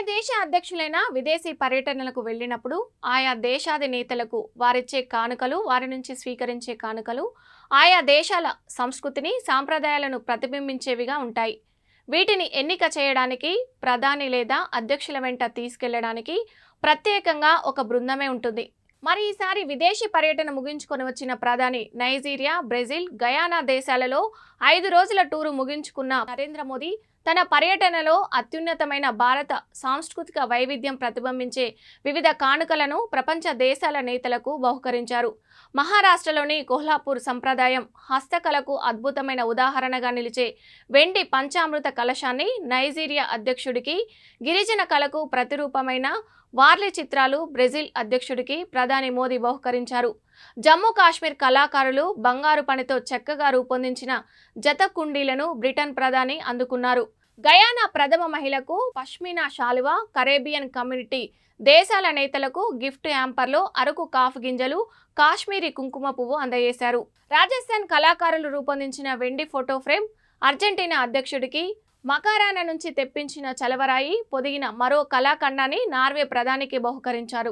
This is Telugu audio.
దేశ అధ్యక్షులైనా విదేశీ పర్యటనలకు వెళ్ళినప్పుడు ఆయా దేశాధినేతలకు వారిచ్చే కానుకలు, వారి నుంచి స్వీకరించే కానుకలు ఆయా దేశాల సంస్కృతిని, సాంప్రదాయాలను ప్రతిబింబించేవిగా ఉంటాయి. వీటిని ఎన్నిక చేయడానికి ప్రధాని లేదా అధ్యక్షుల వెంట తీసుకెళ్లడానికి ప్రత్యేకంగా ఒక బృందమే ఉంటుంది. మరి ఈసారి విదేశీ పర్యటన ముగించుకొని వచ్చిన ప్రధాని నైజీరియా, బ్రెజిల్, గయానా దేశాలలో 5 రోజుల టూరు ముగించుకున్న నరేంద్ర మోదీ తన పర్యటనలో అత్యున్నతమైన భారత సాంస్కృతిక వైవిధ్యం ప్రతిబింబించే వివిధ కానుకలను ప్రపంచ దేశాల నేతలకు బహుకరించారు. మహారాష్ట్రలోని కోల్హాపూర్ సంప్రదాయం హస్తకళకు అద్భుతమైన ఉదాహరణగా నిలిచే వెండి పంచామృత కలశాన్ని నైజీరియా అధ్యక్షుడికి, గిరిజన కళకు ప్రతిరూపమైన వార్లీ చిత్రాలు బ్రెజిల్ అధ్యక్షుడికి ప్రధాని మోదీ బహుకరించారు. జమ్మూ కాశ్మీర్ కళాకారులు బంగారు పనితో చక్కగా రూపొందించిన జత కుండీలను బ్రిటన్ ప్రధాని అందుకున్నారు. గయానా ప్రథమ మహిళకు పష్మినా శాలువా, కరేబియన్ కమ్యూనిటీ దేశాల నేతలకు గిఫ్ట్ హ్యాంపర్లో అరకు కాఫ్ గింజలు, కాశ్మీరీ కుంకుమ పువ్వు అందజేశారు. రాజస్థాన్ కళాకారులు రూపొందించిన వెండి ఫోటో ఫ్రేమ్ అర్జెంటీనా అధ్యక్షుడికి, మకారానా నుంచి తెప్పించిన చలవరాయి పొదిగిన మరో కళాఖండాన్ని నార్వే ప్రధానికి బహుకరించారు.